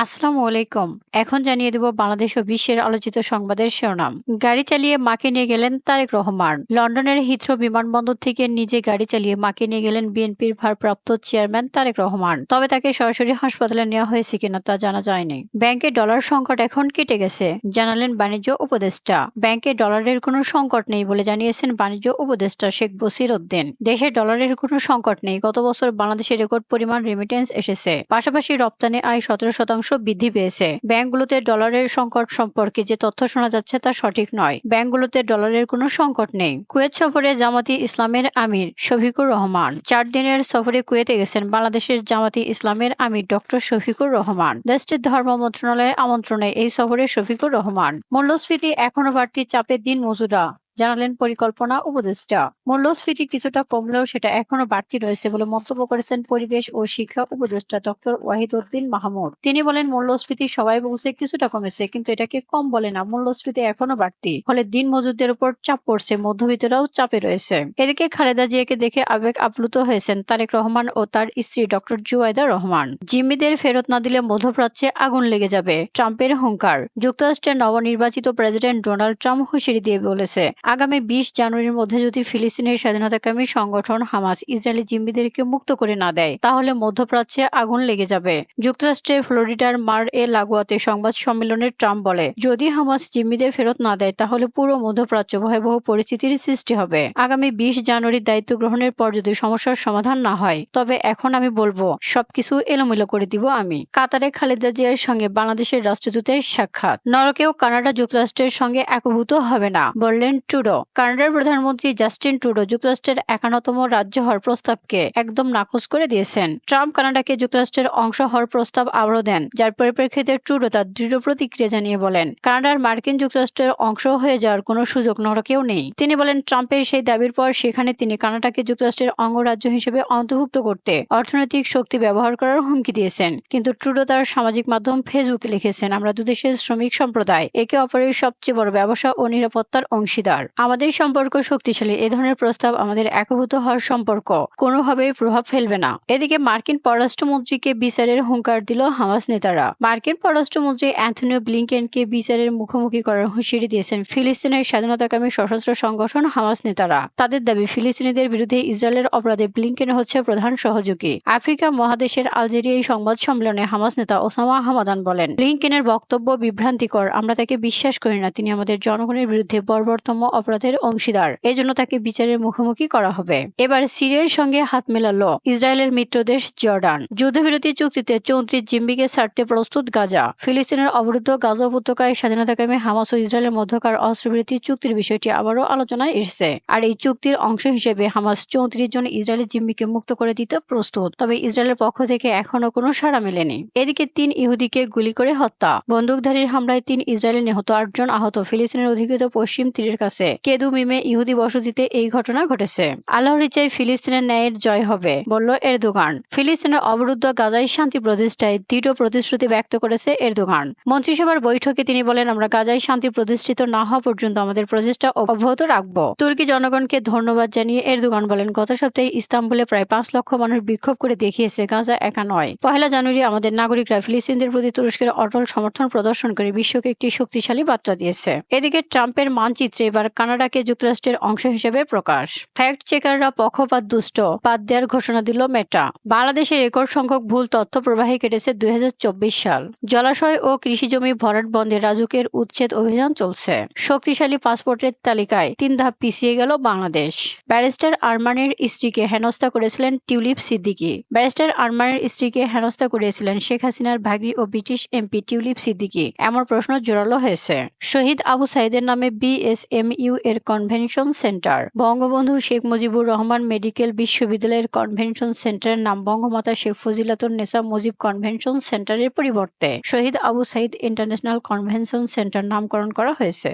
আসসালামু আলাইকুম। এখন জানিয়ে দেব বাংলাদেশ ও বিশ্বের আলোচিত সংবাদের শিরোনাম। গাড়ি চালিয়ে মাকে নিয়ে গেলেন তারেক রহমান। লন্ডনের হিথ্রো বিমানবন্দর থেকে নিজে গাড়ি চালিয়ে মাকে নিয়ে গেলেন বিএনপির ভারপ্রাপ্ত চেয়ারম্যান তারেক রহমান। তবে তাকে সরাসরি হাসপাতালে নেওয়া হয়েছে কিনা তা জানা যায়নি। ব্যাংকে ডলার সংকট এখন কেটে গেছে, জানালেন বাণিজ্য উপদেষ্টা। ব্যাংকে ডলারের কোনো সংকট নেই বলে জানিয়েছেন বাণিজ্য উপদেষ্টা শেখ বসির উদ্দিন। দেশে ডলারের কোনো সংকট নেই। গত বছর বাংলাদেশে রেকর্ড পরিমাণ রেমিটেন্স এসেছে। পাশাপাশি রপ্তানি আয় 17% বৃদ্ধি পেয়েছে। ব্যাংকগুলোতে ডলারের সংকট সম্পর্কে যে তথ্য শোনা যাচ্ছে তা সঠিক নয়। ব্যাংকগুলোতে ডলারের কোনো সংকট নেই। কুয়েত সফরে জামাতি ইসলামের আমির শফিকুর রহমান। 4 দিনের সফরে কুয়েতে গেছেন বাংলাদেশের জামাতি ইসলামের আমির ডক্টর শফিকুর রহমান। দেশটির ধর্ম মন্ত্রণালয়ের আমন্ত্রণে এই সফরে শফিকুর রহমান। মূল্যস্ফীতি এখনো বাড়তি চাপে দিন মজুরা, জানালেন পরিকল্পনা উপদেষ্টা। মূল্যস্ফীতি কিছুটা কমলেও সেটা এখনো বাড়তি রয়েছে বলে মন্তব্য করেছেন পরিবেশ ও শিক্ষা উপদেষ্টা ডক্টর ওয়াহিদউদ্দিন মাহমুদ। তিনি বলেন, মূল্যস্ফীতি সবাই বলছে কিছুটা কমেছে, কিন্তু এটাকে কম বলে না, মূল্যস্ফীতি এখনো বাড়তি। ফলে দিন মজুরদের উপর চাপ পড়ছে, মধ্যবিত্তরাও চাপে রয়েছে। এদিকে খালেদা জিয়াকে দেখে আবেগ আপ্লুত হয়েছেন তারেক রহমান ও তার স্ত্রী ডক্টর জুবাইদা রহমান। জিম্মিদের ফেরত না দিলে মধ্যপ্রাচ্যে আগুন লেগে যাবে, ট্রাম্পের হুঙ্কার। যুক্তরাষ্ট্রের নবনির্বাচিত প্রেসিডেন্ট ডোনাল্ড ট্রাম্প হুঁশিয়ারি দিয়ে বলেছে, আগামী 20 জানুয়ারির মধ্যে যদি ফিলিস্তিনের স্বাধীনতাকামী সংগঠন হামাস ইসরায়েলি জিম্মিদেরকে মুক্ত করে না দেয়, তাহলে মধ্যপ্রাচ্যে আগুন লেগে যাবে। যুক্তরাষ্ট্রের ফ্লোরিডার মার এ লাগোয়াতে সংবাদ সম্মেলনে ট্রাম্প বলে, যদি হামাস জিম্মিদের ফেরত না দেয় তাহলে পুরো মধ্যপ্রাচ্য ভয়াবহ পরিস্থিতির সৃষ্টি হবে। আগামী 20 জানুয়ারির দায়িত্ব গ্রহণের পর যদি সমস্যার সমাধান না হয়, তবে এখন আমি বলবো সবকিছু এলোমেলো করে দিব আমি। কাতারে খালেদা জিয়ার সঙ্গে বাংলাদেশের রাষ্ট্রদূতের সাক্ষাৎ। নরকেও কানাডা যুক্তরাষ্ট্রের সঙ্গে একভূত হবে না, বললেন ট্রুডো। কানাডার প্রধানমন্ত্রী জাস্টিন ট্রুডো যুক্তরাষ্ট্রের 51তম রাজ্য হওয়ার প্রস্তাবকে একদম নাকচ করে দিয়েছেন। ট্রাম্প কানাডাকে যুক্তরাষ্ট্রের অংশ হওয়ার প্রস্তাব আবারও দেন, যার পরিপ্রেক্ষিতে ট্রুডো তার দৃঢ় প্রতিক্রিয়া জানিয়ে বলেন, কানাডার মার্কিন যুক্তরাষ্ট্রের অংশ হয়ে যাওয়ার কোনো সুযোগ নরকেও নেই। তিনি বলেন, ট্রাম্পের সেই দাবির পর সেখানে তিনি কানাডাকে যুক্তরাষ্ট্রের অঙ্গরাজ্য হিসেবে অন্তর্ভুক্ত করতে অর্থনৈতিক শক্তি ব্যবহার করার হুমকি দিয়েছেন। কিন্তু ট্রুডো তার সামাজিক মাধ্যম ফেসবুকে লিখেছেন, আমরা দুদেশের শ্রমিক সম্প্রদায় একে অপরের সবচেয়ে বড় ব্যবসা ও নিরাপত্তার অংশীদার। আমাদের সম্পর্ক শক্তিশালী। এ ধরনের প্রস্তাব আমাদের একভূত হওয়ার সম্পর্ক কোনোভাবেই প্রভাব ফেলবে না। এদিকে মার্কিন পররাষ্ট্রমন্ত্রীকে বিচারের হুঁকার দিল হামাস নেতারা। মার্কিন পররাষ্ট্রমন্ত্রী অ্যান্থনি ব্লিংকেনকে বিচারের মুখোমুখি করার হুঁশিয়ারি দিয়েছেন ফিলিস্তিনের স্বাধীনতাকামী সশস্ত্র সংগঠন হামাস নেতারা। তাদের দাবি, ফিলিস্তিনিদের বিরুদ্ধে ইসরায়েলের অপরাধে ব্লিংকেন হচ্ছে প্রধান সহযোগী। আফ্রিকা মহাদেশের আলজেরিয়ায় সংবাদ সম্মেলনে হামাস নেতা ওসামা হামাদান বলেন, ব্লিংকেনের বক্তব্য বিভ্রান্তিকর, আমরা তাকে বিশ্বাস করি না। তিনি আমাদের জনগণের বিরুদ্ধে বর্বরতম অপরাধের অংশীদার, এজন্য তাকে বিচারের মুখোমুখি করা হবে। এবার সিরিয়ার সঙ্গে হাত মেলালো ইসরায়েলের মিত্রদেশ জর্ডান। যুদ্ধবিরতি চুক্তিতে 34 জিম্মিকে ছাড়তে প্রস্তুত গাজা। ফিলিস্তিনের অবরুদ্ধ গাজা উপত্যকায় স্বাধীনতাকামী হামাস ও ইসরায়েলের মধ্যকার অস্ত্রবিরতি চুক্তির বিষয়টি আবারও আলোচনায় এসেছে। আর এই চুক্তির অংশ হিসেবে হামাস 34 জন ইসরায়েলি জিম্মিকে মুক্ত করে দিতে প্রস্তুত। তবে ইসরায়েলের পক্ষ থেকে এখনো কোনো সাড়া মেলেনি। এদিকে 3 ইহুদিকে গুলি করে হত্যা। বন্দুকধারীর হামলায় 3 ইসরায়েলি নিহত, 8 জন আহত। ফিলিস্তিনের অধিকৃত পশ্চিম তীরের কাছে কেদুমিমে ইহুদি বসতিতে এই ঘটনা ঘটেছে। আল্লাহর ইচ্ছায় ফিলিস্তিনের ন্যায়ের জয় হবে, বলল এরদোগান। ফিলিস্তিনের অবরুদ্ধ গাজায় শান্তি প্রতিষ্ঠায় দৃঢ় প্রতিশ্রুতি ব্যক্ত করেছে এরদোগান। মন্ত্রিসভার বৈঠকে তিনি বলেন, আমরা গাজায় শান্তি প্রতিষ্ঠিত না হওয়া পর্যন্ত আমাদের প্রচেষ্টা অব্যাহত রাখব। তুর্কি জনগণকে ধন্যবাদ জানিয়ে এরদোগান বলেন, গত সপ্তাহে ইস্তাম্বুলে প্রায় 5 লক্ষ মানুষ বিক্ষোভ করে দেখিয়েছে গাজা একা নয়। 1 জানুয়ারি আমাদের নাগরিকরা ফিলিস্তিনদের প্রতি তুরস্কের অটল সমর্থন প্রদর্শন করে বিশ্বকে একটি শক্তিশালী বার্তা দিয়েছে। এদিকে ট্রাম্পের মানচিত্রে এবার কানাডাকে যুক্তরাষ্ট্রের অংশ হিসেবে প্রকাশ। ফ্যাক্ট চেকাররা পক্ষপাত দুষ্ট বাদ দেওয়ার ঘোষণা দিল মেটা। বাংলাদেশে রেকর্ড সংখ্যক ভুল তথ্য প্রবাহে কেটেছে 2024 সাল। জলাশয় ও কৃষিজমি ভরাট বন্ধে রাজুকের উচ্ছেদ অভিযান চলছে। শক্তিশালী পাসপোর্টের তালিকায় 3 ধাপ পিছিয়ে গেল বাংলাদেশ। ব্যারিস্টার আরমানের স্ত্রীকে হেনস্থা করেছিলেন টিউলিপ সিদ্দিকী। ব্যারিস্টার আরমানের স্ত্রীকে হেনস্থা করেছিলেন শেখ হাসিনার ভাগ্নি ও ব্রিটিশ এমপি টিউলিপ সিদ্দিকী, এমন প্রশ্ন জোরালো হয়েছে। শহীদ আবু সাইদের নামে বিএসএমইউ এর convention centre. Bangabandhu Sheikh Mujibur Rahman medical বিশ্ববিদ্যালয়ের কনভেনশন সেন্টারের নাম বঙ্গমাতা শেখ ফজিলাতুন্নেসা মুজিব কনভেনশন সেন্টারের পরিবর্তে Shahid Abu Sayeed international convention centre নামকরণ করা হয়েছে।